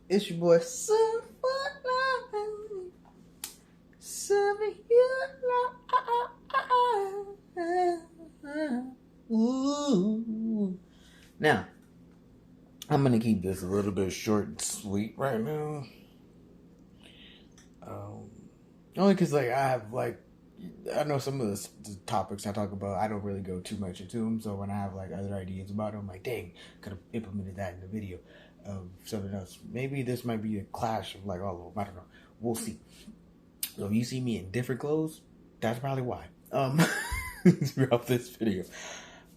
It's your boy, Ooh. Now, I'm gonna keep this a little bit short and sweet right now. Only because I know some of the topics I talk about, I don't really go too much into them. So when I have other ideas about them, I'm like, dang, could have implemented that in the video of something else. Maybe this might be a clash of all of them. I don't know. We'll see. So if you see me in different clothes, that's probably why. Throughout this video.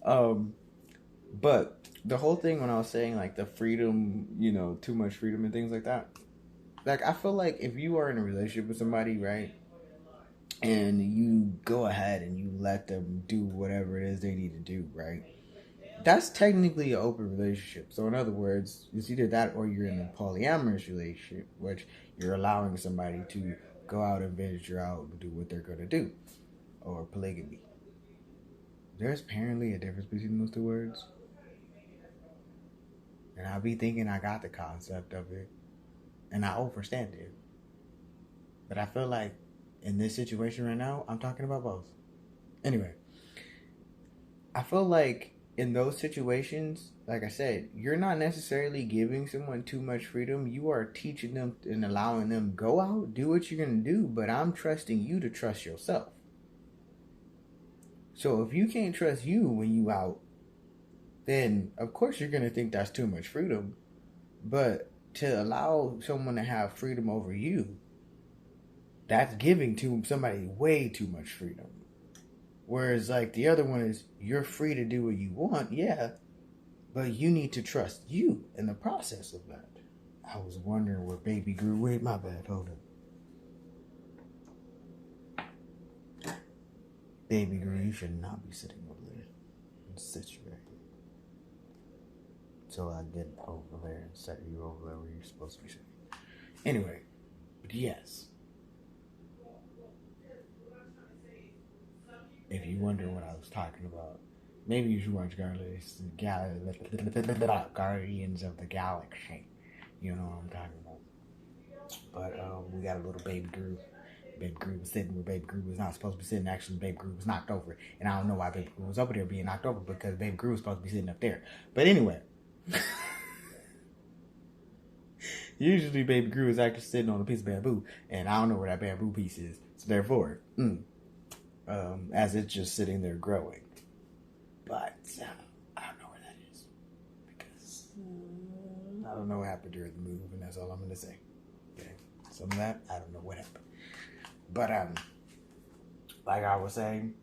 But the whole thing when I was saying the freedom, too much freedom and things like that. I feel like if you are in a relationship with somebody, right, and you go ahead and you let them do whatever it is they need to do, right, that's technically an open relationship. So in other words, it's either that or you're in a polyamorous relationship, which you're allowing somebody to go out and venture out and do what they're going to do, or polygamy. There's apparently a difference between those two words. And I'll be thinking I got the concept of it. And I understand it. But I feel like in this situation right now, I'm talking about both. Anyway, I feel like in those situations, like I said, you're not necessarily giving someone too much freedom. You are teaching them and allowing them go out, do what you're going to do. But I'm trusting you to trust yourself. So if you can't trust you when you out, then of course you're going to think that's too much freedom. But to allow someone to have freedom over you, that's giving to somebody way too much freedom. Whereas the other one is, you're free to do what you want, yeah, but you need to trust you in the process of that. I was wondering where baby grew. Wait, my bad, hold up. Baby grew, you should not be sitting over there. Sit you right here. So I get over there and set you over there where you're supposed to be sitting. Anyway, but yes. If you wonder what I was talking about, maybe you should watch Guardians of the Galaxy. You know what I'm talking about. But we got a little baby Groot. Baby Groot was sitting where Baby Groot was not supposed to be sitting. Actually, Baby Groot was knocked over. And I don't know why Baby Groot was over there being knocked over, because Baby Groot was supposed to be sitting up there. But anyway. Usually Baby Groot is actually sitting on a piece of bamboo, and I don't know where that bamboo piece is. So therefore, as it's just sitting there growing. But I don't know where that is, because I don't know what happened during the move, and that's all I'm going to say. Okay, some of that, I don't know what happened. But like I was saying,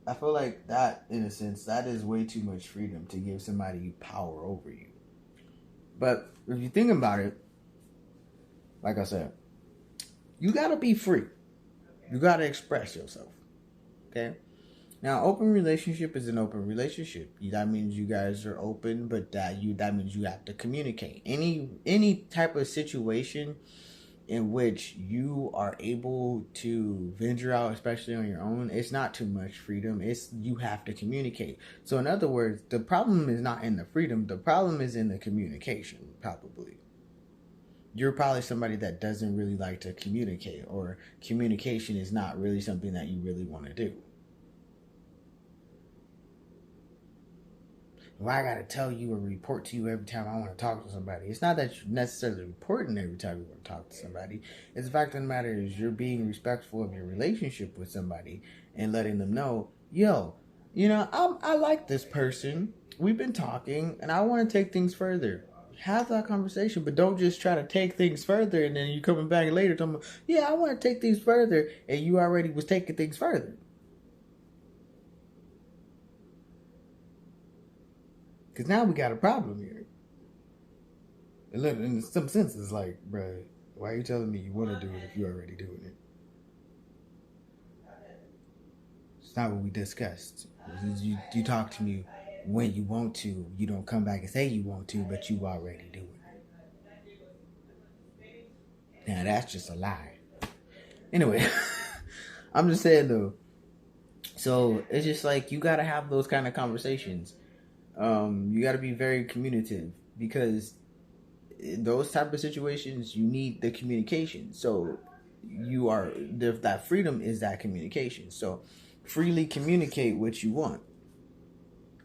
I feel like that, in a sense, that is way too much freedom to give somebody power over you. But if you think about it, like I said, you gotta be free. You gotta express yourself. Okay? Now, open relationship is an open relationship. That means you guys are open, but that means you have to communicate. Any type of situation in which you are able to venture out, especially on your own, it's not too much freedom. It's you have to communicate. So in other words, the problem is not in the freedom. The problem is in the communication, probably. You're probably somebody that doesn't really like to communicate, or communication is not really something that you really want to do. If I got to tell you or report to you every time I want to talk to somebody, it's not that you're necessarily reporting every time you want to talk to somebody. It's the fact of the matter is you're being respectful of your relationship with somebody and letting them know, yo, I like this person. We've been talking and I want to take things further. Have that conversation, but don't just try to take things further and then you coming back later talking about, yeah, I want to take things further, and you already was taking things further. Because now we got a problem here. In some sense, it's like, bruh, why are you telling me you want to do it if you're already doing it? It's not what we discussed. You talk to me when you want to. You don't come back and say you want to, but you already do it. Now, that's just a lie. Anyway, I'm just saying, though. So, it's just like, you got to have those kind of conversations. You got to be very communicative, because in those type of situations, you need the communication. So that freedom is that communication. So freely communicate what you want.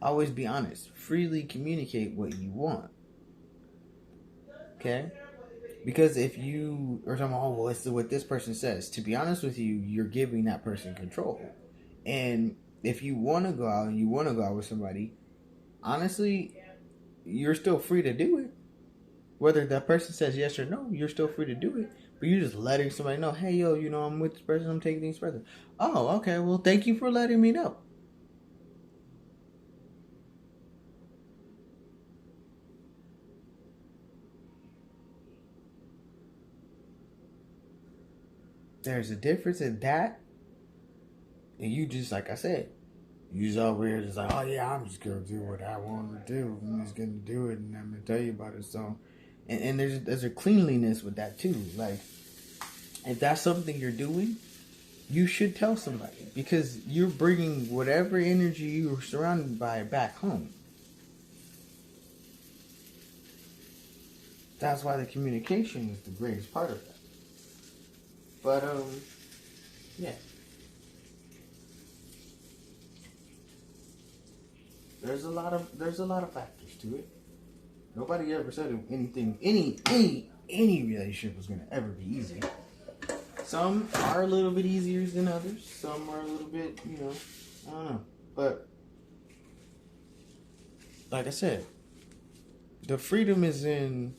Always be honest. Freely communicate what you want. Okay? Because if you are talking, oh, well, it's what this person says. To be honest with you, you're giving that person control. And if you want to go out and you want to go out with somebody, honestly, you're still free to do it. Whether that person says yes or no, you're still free to do it. But you're just letting somebody know, hey, yo, I'm with this person, I'm taking things further. Oh, okay, well, thank you for letting me know. There's a difference in that. And you just, like I said, you just over here just like, oh, yeah, I'm just going to do what I want to do. I'm just going to do it, and I'm going to tell you about it. So, and there's a cleanliness with that, too. Like, if that's something you're doing, you should tell somebody, because you're bringing whatever energy you were surrounded by back home. That's why the communication is the greatest part of that. But yeah, there's a lot of factors to it. Nobody ever said any relationship was gonna ever be easy. Some are a little bit easier than others. Some are a little bit, I don't know. But like I said, the freedom is in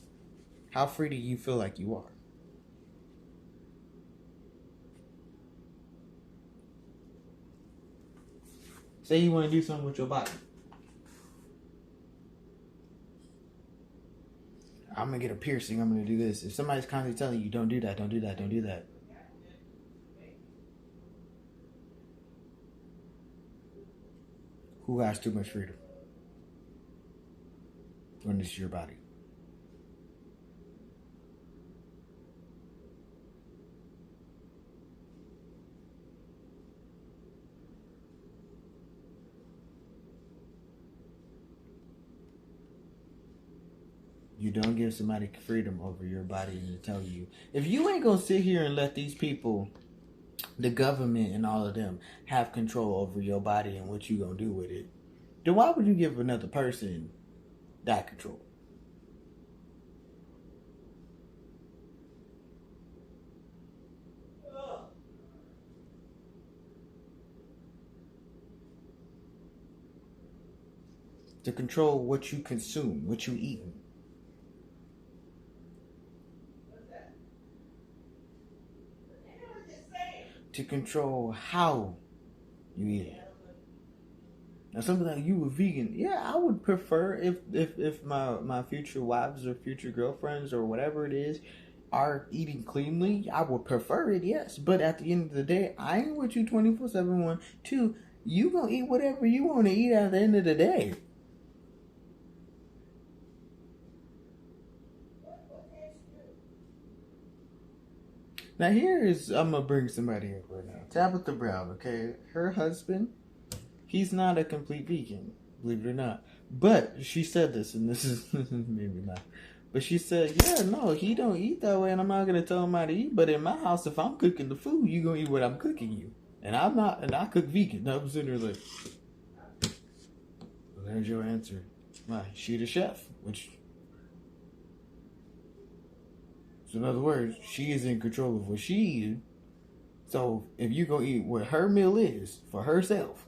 how free do you feel like you are. Say you want to do something with your body. I'm going to get a piercing. I'm going to do this. If somebody's constantly telling you, don't do that, don't do that, don't do that. Who has too much freedom? When it's your body. You don't give somebody freedom over your body and to tell you. If you ain't going to sit here and let these people, the government and all of them, have control over your body and what you going to do with it, then why would you give another person that control? To control what you consume, what you eat. To control how you eat it. Now, something like you were vegan, yeah, I would prefer if my future wives or future girlfriends or whatever it is are eating cleanly, I would prefer it, yes. But at the end of the day, I ain't with you 24/7. 1, 2, you gonna eat whatever you want to eat at the end of the day. Now I'm gonna bring somebody up right now. Tabitha Brown, okay? Her husband, he's not a complete vegan, believe it or not. But she said this, and this is made me laugh. But she said, yeah, no, he don't eat that way, and I'm not gonna tell him how to eat. But in my house, if I'm cooking the food, you gonna eat what I'm cooking you. And I'm not, and I cook vegan. I was sitting there like, well, there's your answer. Why? She the chef, which, so in other words, she is in control of what she eats. So if you go eat what her meal is for herself,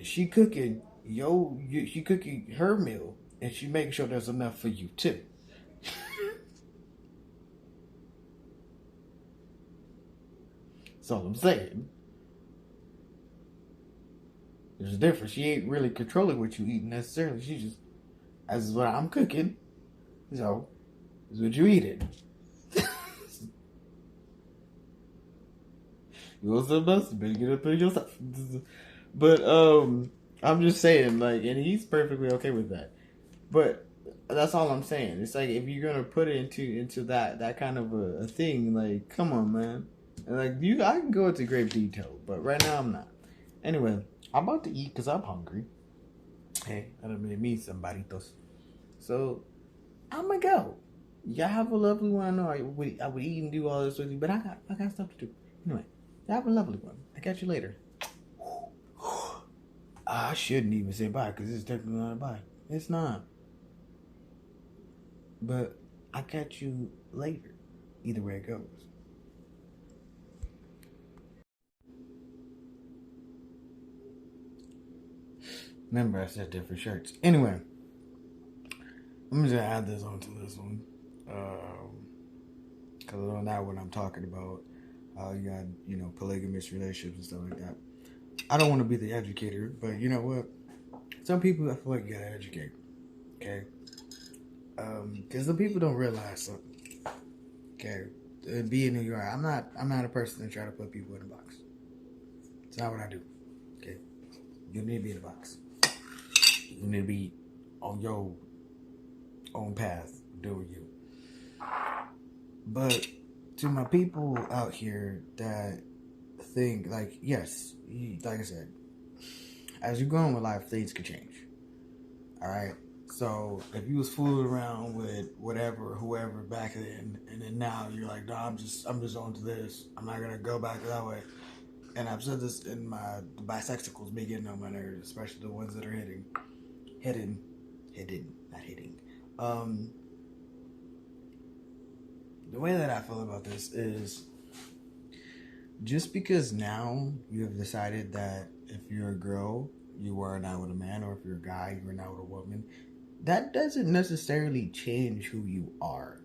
she cooking she cooking her meal, and she making sure there's enough for you too. That's all I'm saying. There's a difference. She ain't really controlling what you eat necessarily. She just, as is what I'm cooking, so this is what you eating. You want something else? You better get up there yourself. But I'm just saying, like, and he's perfectly okay with that. But that's all I'm saying. It's like, if you're gonna put it into that kind of a thing, like, come on, man. And like, I can go into great detail, but right now I'm not. Anyway, I'm about to eat because I'm hungry. Hey, I don't really mean somebody. So I'm gonna go. Y'all have a lovely one. I know I would eat and do all this with you, but I got stuff to do. Anyway, y'all have a lovely one. I catch you later. I shouldn't even say bye because it's technically not a bye. It's not. But I catch you later. Either way it goes. Remember, I said different shirts. Anyway, I'm just gonna add this onto this one. Because I know now what I'm talking about. You got, polygamous relationships and stuff like that. I don't want to be the educator, but you know what? Some people I feel like you gotta educate. Okay? Because the people don't realize something. Okay? Being who you are, I'm not a person to try to put people in a box. It's not what I do. Okay? You need to be in a box. You need to be on your own path, doing you. But to my people out here that think, like, yes, like I said, as you go on with life, things could change. All right. So if you was fooling around with whatever, whoever back then, and then now you're like, no, I'm just on to this. I'm not gonna go back that way. And I've said this in my bisexuals be getting on my nerves, especially the ones that are hidden, not hitting. The way that I feel about this is just because now you have decided that if you're a girl, you are now with a man, or if you're a guy, you are now with a woman, that doesn't necessarily change who you are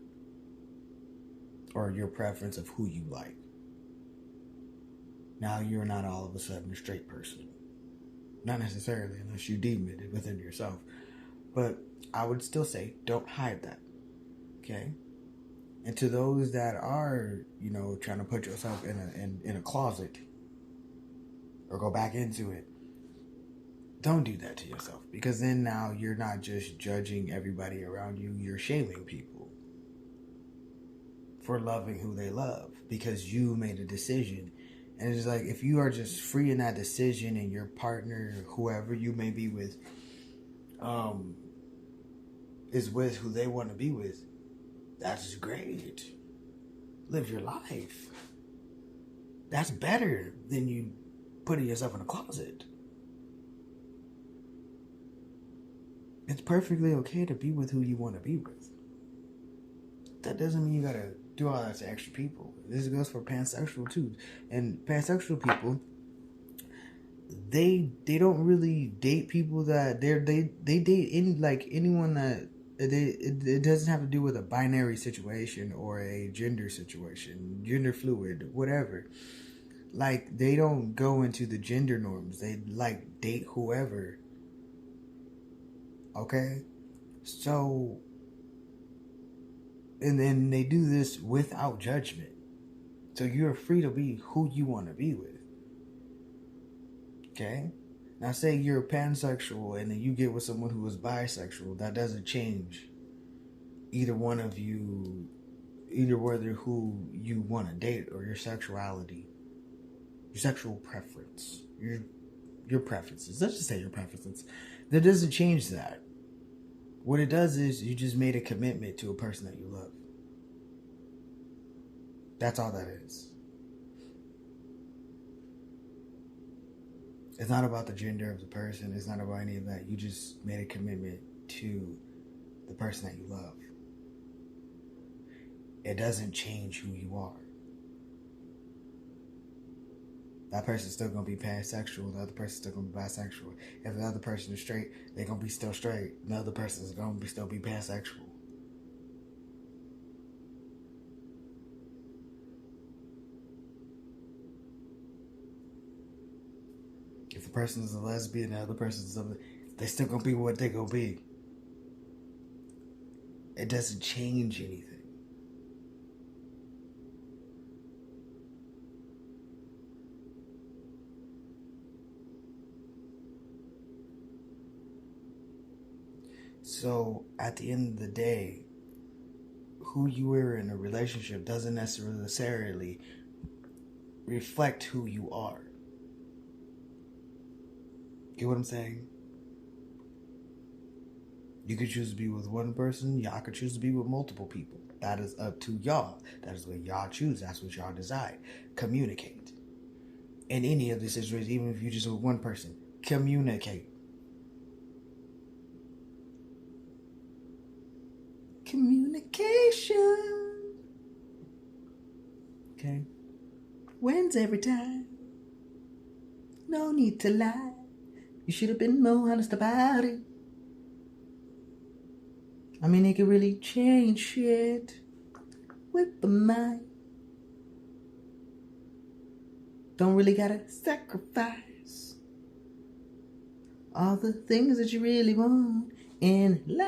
or your preference of who you like. Now you're not all of a sudden a straight person. Not necessarily, unless you deem it within yourself. But I would still say, don't hide that. Okay? And to those that are, trying to put yourself in a closet or go back into it, don't do that to yourself. Because then now you're not just judging everybody around you, you're shaming people for loving who they love because you made a decision. And it's like, if you are just free in that decision and your partner, whoever you may be with, is with who they want to be with, that's great. Live your life. That's better than you putting yourself in a closet. It's perfectly okay to be with who you want to be with. That doesn't mean you gotta do all that to extra people. This goes for pansexual too. And pansexual people, they don't really date people that they date anyone that it doesn't have to do with a binary situation or a gender situation, gender fluid, whatever. Like, they don't go into the gender norms. They date whoever. Okay? So, and then they do this without judgment. So you're free to be who you want to be with. Okay? Now say you're pansexual and then you get with someone who is bisexual. That doesn't change either one of you, either whether who you want to date or your sexuality, your sexual preference, your preferences. Let's just say your preferences. That doesn't change that. What it does is you just made a commitment to a person that you love. That's all that is. It's not about the gender of the person. It's not about any of that. You just made a commitment to the person that you love. It doesn't change who you are. That person's still going to be pansexual. The other person's still going to be bisexual. If the other person is straight, they're going to be still straight. The other person's going to still be pansexual. If the person is a lesbian, the other person's something, they're still going to be what they're going to be. It doesn't change anything. So, at the end of the day, who you are in a relationship doesn't necessarily reflect who you are. Get what I'm saying? You could choose to be with one person. Y'all could choose to be with multiple people. that is up to y'all. That is what y'all choose. That's what y'all decide. Communicate. In any of these situations, even if you just with one person, communicate. Communication. Okay. Wins every time. No need to lie. You should have been more honest about it. I mean, it can really change shit with the mind. Don't really gotta sacrifice all the things that you really want in life.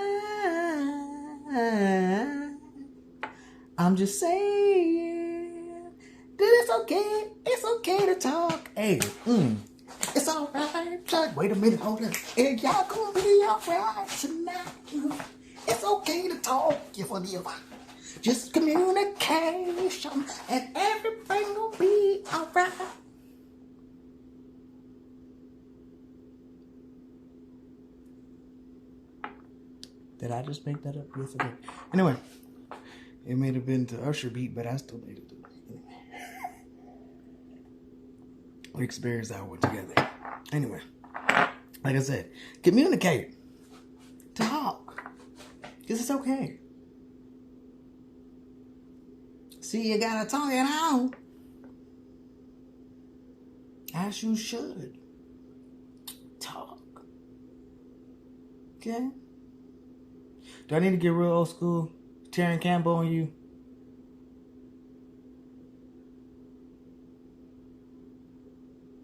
I'm just saying that it's okay. It's okay to talk. Hey, it's alright. Wait a minute, hold up. Hey, y'all gonna be alright tonight. It's okay to talk. You for the just communication, and everything will be alright. Did I just make that up? Yes, I did. Anyway, it may have been to Usher beat, but I still made it. We experienced that one together. Anyway, like I said, communicate. Talk. Because it's okay. See, you gotta talk it out. As you should. Talk. Okay? Do I need to get real old school? Terran Campbell on you?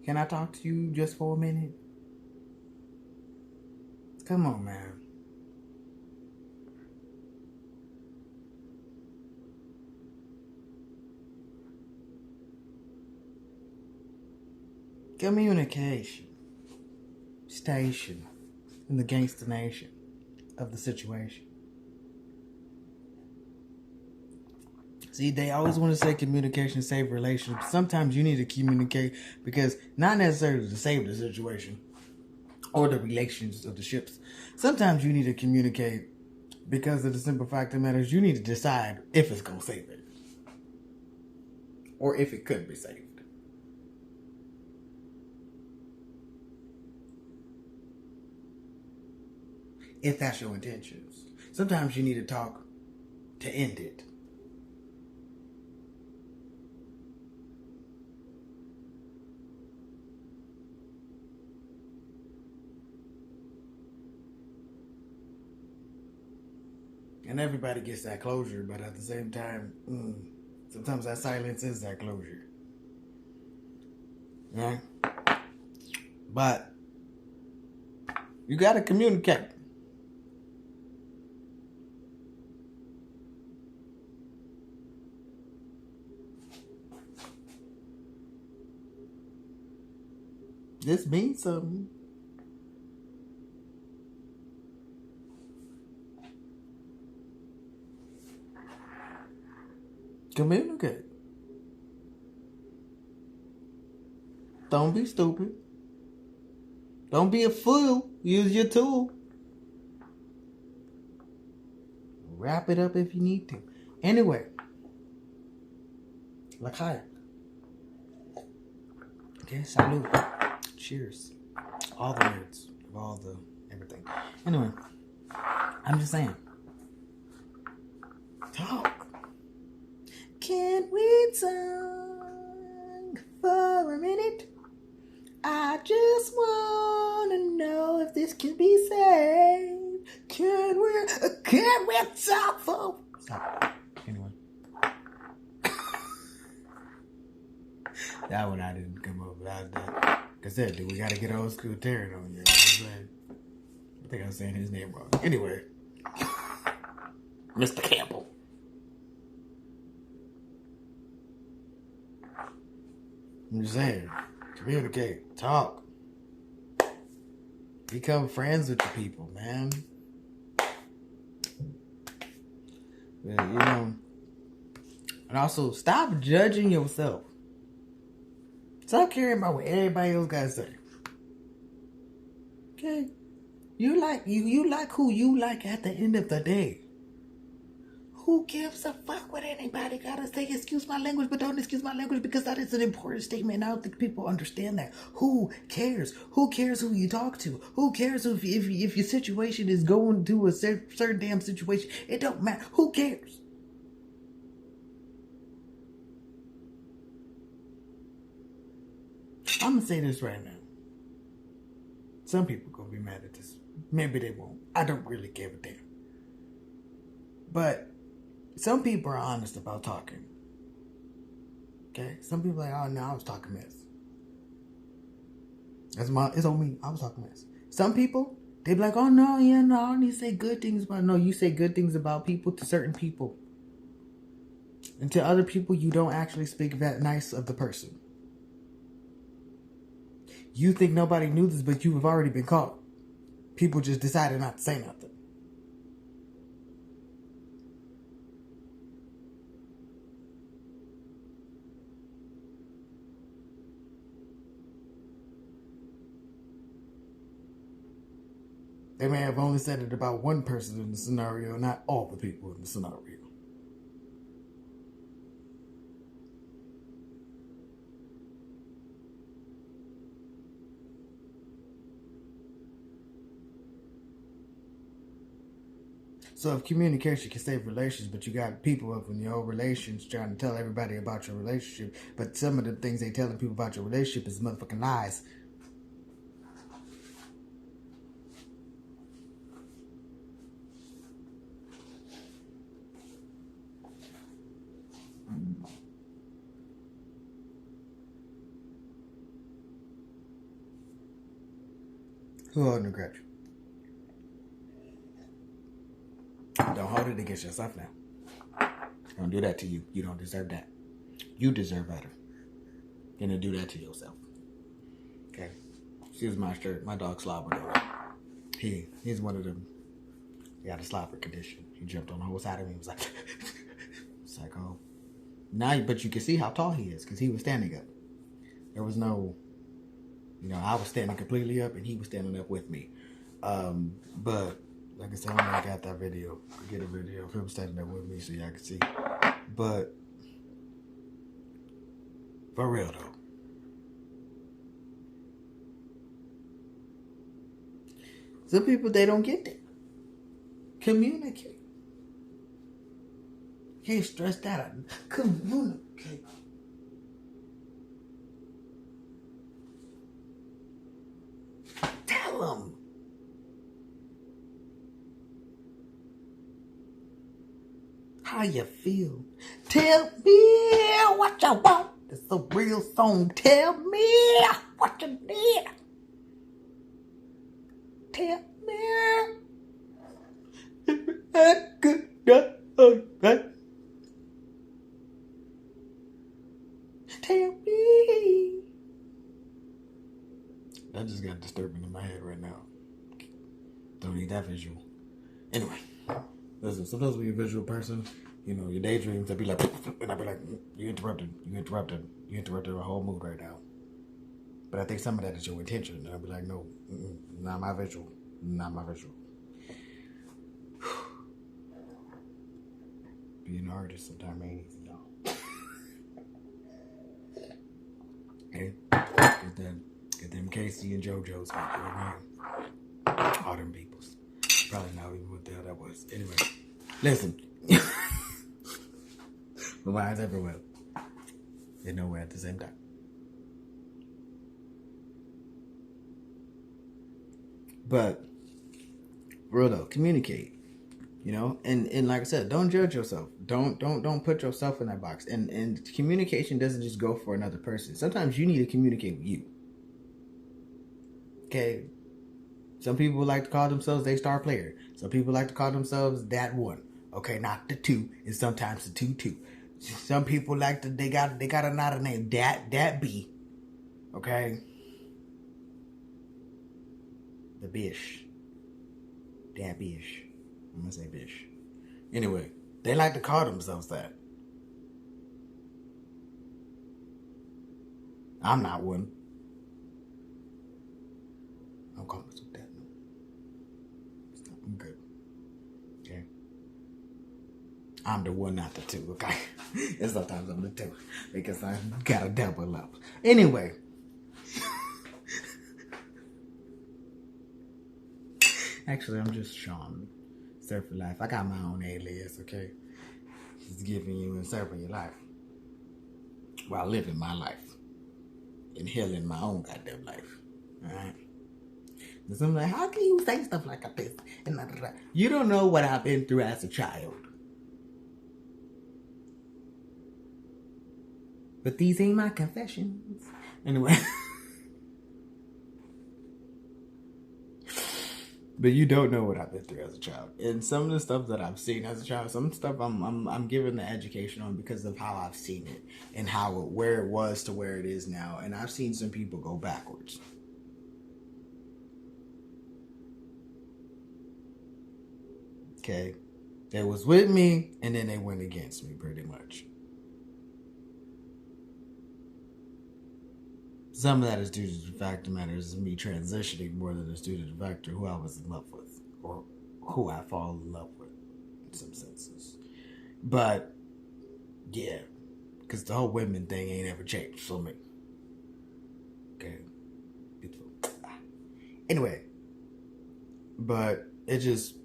Can I talk to you just for a minute? Come on, man. Communication. Station. In the gangster nation of the situation. See, they always want to say communication save relationships. Sometimes you need to communicate because not necessarily to save the situation or the relations of the ships. Sometimes you need to communicate because of the simple fact of the matter is you need to decide if it's going to save it or if it could be saved. If that's your intentions. Sometimes you need to talk to end it. And everybody gets that closure, but at the same time, sometimes that silence is that closure. Yeah? But you got to communicate. This means something. Communicate. Don't be stupid. Don't be a fool. Use your tool. Wrap it up if you need to. Anyway. L'chaim. Okay, salute. Cheers. All the words. All the everything. Anyway. I'm just saying. Talk. Can we talk for a minute? I just want to know if this can be saved. Can we talk for... Stop. Anyway. That one I didn't come up with. Like I said, dude, we got to get old school Terran on you. I think I was saying his name wrong. Anyway. Mr. Campbell. I'm just saying, communicate, talk, become friends with the people, man. But, and also stop judging yourself. Stop caring about what everybody else got to say. Okay, you like who you like at the end of the day. Who gives a fuck what anybody gotta say? Excuse my language, but don't excuse my language because that is an important statement. And I don't think people understand that. Who cares? Who cares who you talk to? Who cares if your situation is going to a certain damn situation? It don't matter. Who cares? I'm gonna say this right now. Some people gonna be mad at this. Maybe they won't. I don't really give a damn. But some people are honest about talking. Okay? Some people are like, oh no, I was talking mess. It's on me. I was talking mess. Some people, they be like, oh no, yeah, no, I only say good things about. No, you say good things about people to certain people. And to other people, you don't actually speak that nice of the person. You think nobody knew this, but you have already been caught. People just decided not to say nothing. They may have only said it about one person in the scenario, not all the people in the scenario. So if communication can save relations, but you got people up in your old relations trying to tell everybody about your relationship, but some of the things they telling people about your relationship is motherfucking lies. Who holding the grudge? Don't hold it against yourself now. Don't do that to you. You don't deserve that. You deserve better than to do that to yourself. Okay? Excuse my shirt. My dog slobbered on it. He's one of them. He got a slobber condition. He jumped on the whole side of me. He was like, it's like, oh. Now, but you can see how tall he is because he was standing up. There was no, I was standing completely up and he was standing up with me. But like I said, when I got that video, I get a video of him standing there with me so y'all can see. But for real though, some people, they don't get that. Communicate. Can't stress that out. Communicate. Tell them. How you feel. Tell me what you want. It's a real song. Tell me what you need. Tell me. Tell me. That just got disturbing in my head right now. Don't need that visual. Anyway, listen, sometimes when you're a visual person, your daydreams, I'd be like, and I'd be like, you interrupted a whole mood right now. But I think some of that is your intention. And I'd be like, no, not my visual. Being an artist sometimes ain't easy, y'all. Okay? Get them Casey and JoJo's. All them peoples. Probably not even what the hell that was. Anyway, listen. My mind's everywhere. They're nowhere at the same time. But, real though, communicate. And like I said, don't judge yourself. Don't put yourself in that box. And communication doesn't just go for another person. Sometimes you need to communicate with you. Okay? Some people like to call themselves a star player. Some people like to call themselves that one. Okay, not the two. And sometimes the two. Some people like to they got another name. That B. Okay? The bish. That bish. I'm gonna say bish. Anyway, they like to call themselves that. I'm not one. I'm calling myself that. I'm good. Okay. I'm the one, not the two, okay? And sometimes I'm the two because I gotta double up. Anyway. Actually, I'm just Sean. Surf for life. I got my own alias, okay? Just giving you and serving your life while living my life and healing my own goddamn life. Alright? So I'm like, how can you say stuff like this? And you don't know what I've been through as a child. But these ain't my confessions. Anyway. But you don't know what I've been through as a child. And some of the stuff that I've seen as a child, some stuff I'm given the education on because of how I've seen it and where it was to where it is now. And I've seen some people go backwards. Okay? They was with me and then they went against me pretty much. Some of that is due to the fact of the matter is me transitioning more than it's due to the fact of who I was in love with or who I fall in love with in some senses. But, yeah, because the whole women thing ain't ever changed for me. Okay. Anyway, but it just,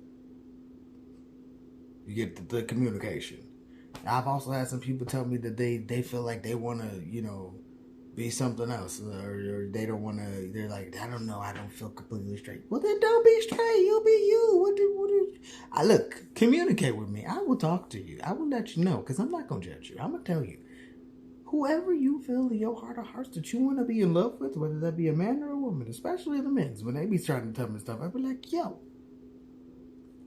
you get the communication. I've also had some people tell me that they feel like they want to, be something else, or they don't want to. They're like, I don't know, I don't feel completely straight. Well, then don't be straight. You be you. I look, communicate with me. I will talk to you. I will let you know because I'm not gonna judge you. I'm gonna tell you, whoever you feel in your heart of hearts that you want to be in love with, whether that be a man or a woman, especially the men's, when they be trying to tell me stuff, I be like, yo,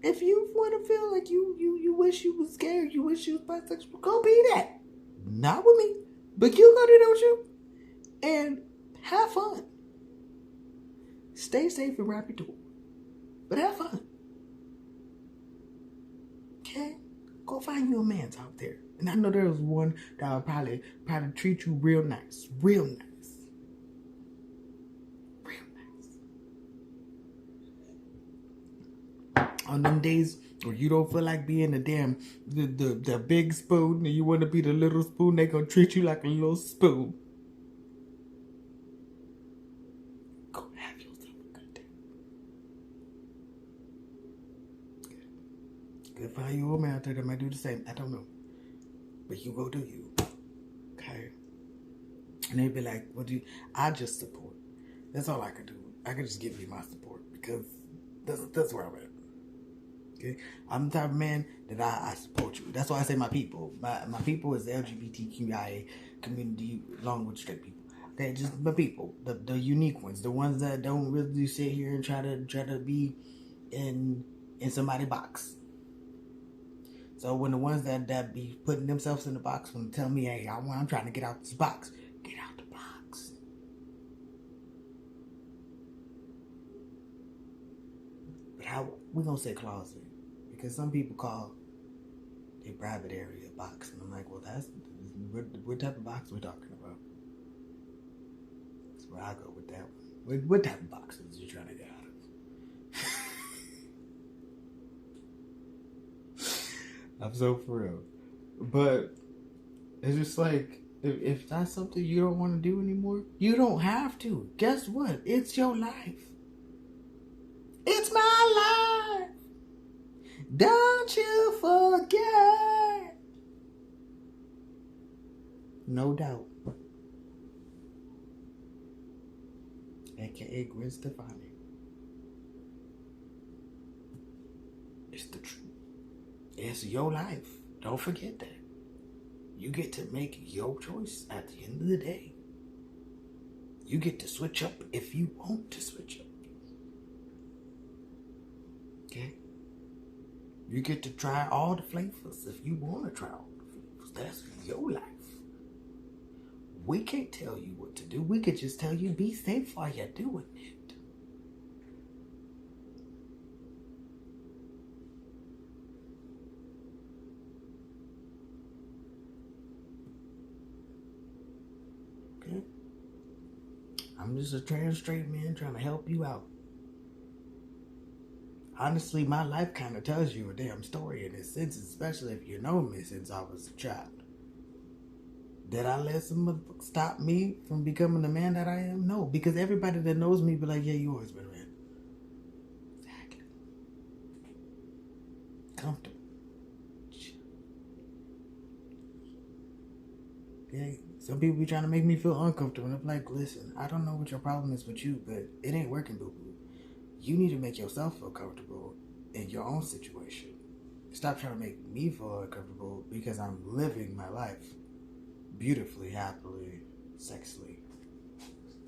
if you want to feel like you wish you was scared, you wish you was bisexual, go be that. Not with me, but you go do that with you. And have fun. Stay safe and wrap your door. But have fun. Okay? Go find you a man's out there. And I know there's one that will probably treat you real nice. Real nice. Real nice. On them days where you don't feel like being the big spoon and you want to be the little spoon, they gonna treat you like a little spoon. Could find you a man out there that might do the same. I don't know. But you go do you. Okay? And they be like, I just support. That's all I can do. I can just give you my support because that's where I'm at. Okay? I'm the type of man that I support you. That's why I say my people. My people is the LGBTQIA community along with straight people. They're just my people. The unique ones. The ones that don't really sit here and try to be in somebody's box. So when the ones that be putting themselves in the box when they tell me, hey, I'm trying to get out this box, get out the box. But how we gonna say closet? Because some people call their private area a box, and I'm like, well, that's what type of box we're talking about. That's where I go with that one. What type of boxes you trying to get out of? I'm so for real. But it's just like, if that's something you don't want to do anymore, you don't have to. Guess what? It's your life. It's my life. Don't you forget. No doubt. AKA Gwen Stefani. It's the truth. It's your life. Don't forget that. You get to make your choice at the end of the day. You get to switch up if you want to switch up. Okay? You get to try all the flavors if you want to try all the flavors. That's your life. We can't tell you what to do. We could just tell you be safe while you're doing it. I'm just a trans straight man trying to help you out. honestly, my life kind of tells you a damn story in this sense, especially if you know me since I was a child. Did I let some motherfucker stop me from becoming the man that I am? No, because everybody that knows me be like, yeah, you always been a man. Exactly. Comfortable. Yeah, some people be trying to make me feel uncomfortable. And I'm like, listen, I don't know what your problem is with you, but it ain't working, boo-boo. You need to make yourself feel comfortable in your own situation. Stop trying to make me feel uncomfortable because I'm living my life beautifully, happily, sexily,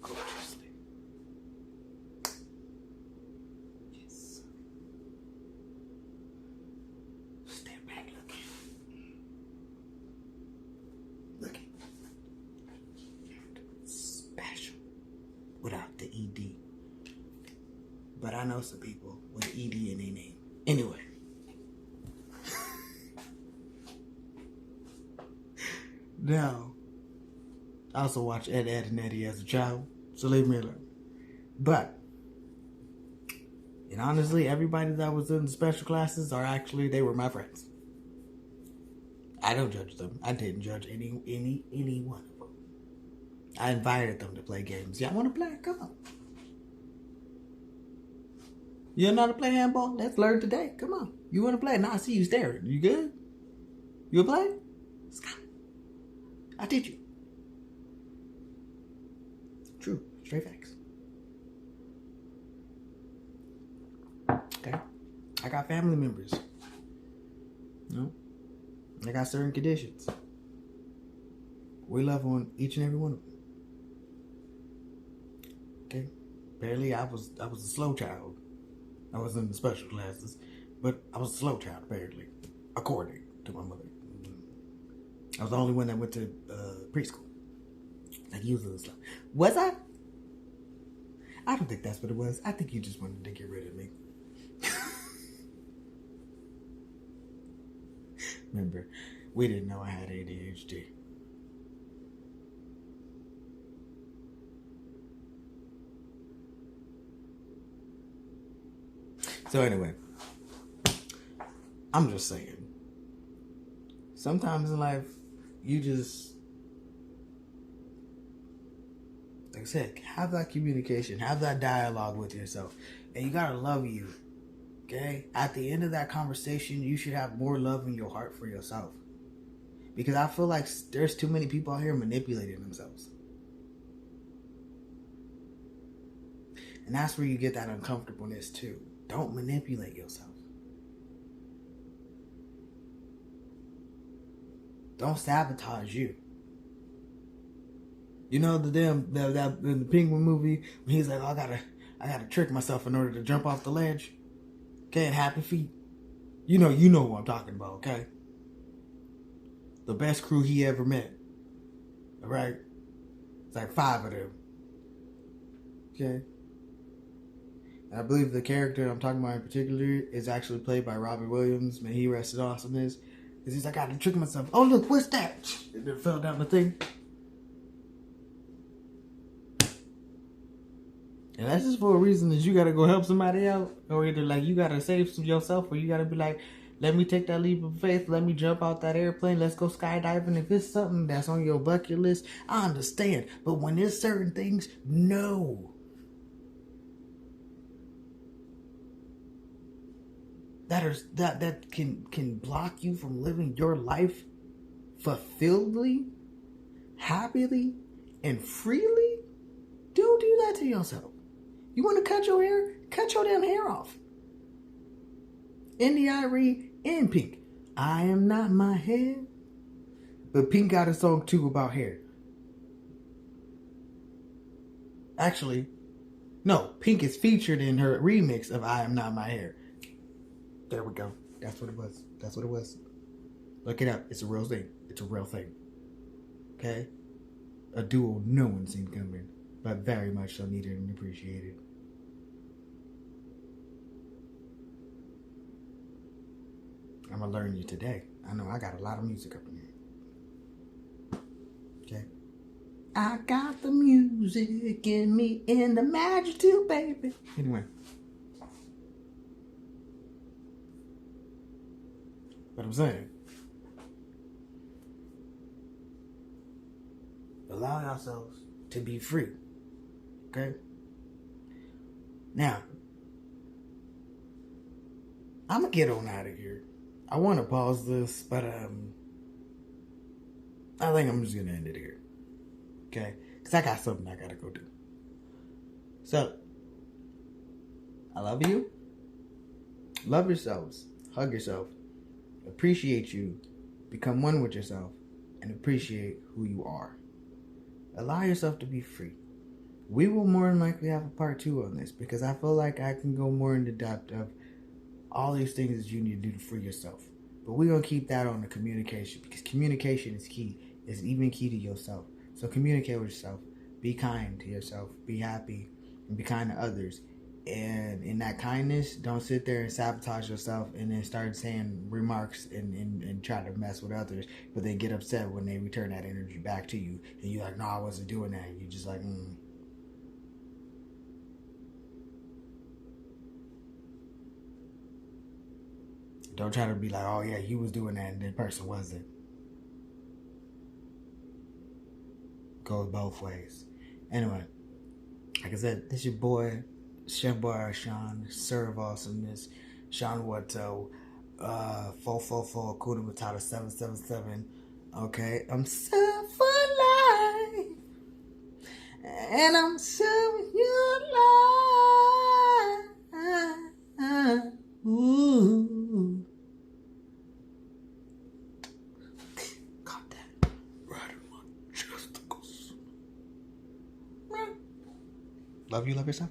gorgeously. Yes. Stand back looking. Special. Without the ED. But I know some people with ED in their name. Anyway. Now, I also watched Ed, Edd n Eddy as a child, so leave me alone. But, and honestly, everybody that was in the special classes they were my friends. I don't judge them. I didn't judge any one of them. I invited them to play games. Y'all want to play? Come on. You know how to play handball? Let's learn today. Come on. You want to play? Nah, I see you staring. You good? You want to play? Let's go. I'll teach you. True. Straight facts. Okay. I got family members. No. I got certain conditions. We love on each and every one of them. Okay. Apparently I was a slow child. I was in the special classes, but I was a slow child, apparently, according to my mother. I was the only one that went to preschool. Like, usually slow. Was I? I don't think that's what it was. I think you just wanted to get rid of me. Remember, we didn't know I had ADHD. So anyway, I'm just saying, sometimes in life, you just, like I said, have that communication, have that dialogue with yourself, and you gotta love you, okay? At the end of that conversation, you should have more love in your heart for yourself. Because I feel like there's too many people out here manipulating themselves. And that's where you get that uncomfortableness too. Don't manipulate yourself. Don't sabotage you. You know that in the Penguin movie when he's like, oh, I gotta trick myself in order to jump off the ledge. Okay, and Happy Feet. You know what I'm talking about, okay? The best crew he ever met. Alright? It's like 5 of them. Okay? I believe the character I'm talking about in particular is actually played by Robert Williams. May he rest in awesomeness. Because he's like, I gotta trick myself. Oh, look, what's that? And then fell down the thing. And that's just for a reason that you gotta go help somebody out. Or either like you gotta save yourself, or you gotta be like, let me take that leap of faith. Let me jump out that airplane. Let's go skydiving. If it's something that's on your bucket list, I understand. But when there's certain things, no. That can block you from living your life fulfilledly, happily, and freely. Don't do that to yourself. You want to cut your hair? Cut your damn hair off. N.D.I.R.E. and Pink. I am not my hair. But Pink got a song too about hair. Actually, no, Pink is featured in her remix of I Am Not My Hair. There we go. That's what it was. That's what it was. Look it up. It's a real thing. It's a real thing. Okay? A duo no one seen coming, but very much so needed and appreciated. I'm gonna learn you today. I know I got a lot of music up in here. Okay? I got the music in me in the magic too, baby. Anyway. But I'm saying, allow yourselves to be free. Okay? Now, I'm going to get on out of here. I want to pause this, but I think I'm just going to end it here. Okay? Because I got something I got to go do. So, I love you. Love yourselves. Hug yourself. Appreciate you. Become one with yourself. And appreciate who you are. Allow yourself to be free. We will more than likely have a part 2 on this, because I feel like I can go more into depth of all these things that you need to do to free yourself. But we're going to keep that on the communication, because communication is key. It's even key to yourself. So communicate with yourself. Be kind to yourself. Be happy. And be kind to others. And in that kindness, don't sit there and sabotage yourself and then start saying remarks and try to mess with others. But they get upset when they return that energy back to you. And you're like, no, I wasn't doing that. And you're just like, Don't try to be like, oh yeah, he was doing that and the person wasn't. Goes both ways. Anyway, like I said, this your boy, Chef Boy Sean, Serve Awesomeness, Sean Watto, 444 Kuna Matata 777. Okay, I'm served for life, and I'm serving you life. Ooh. Got that right in my chesticles. Love you, love yourself.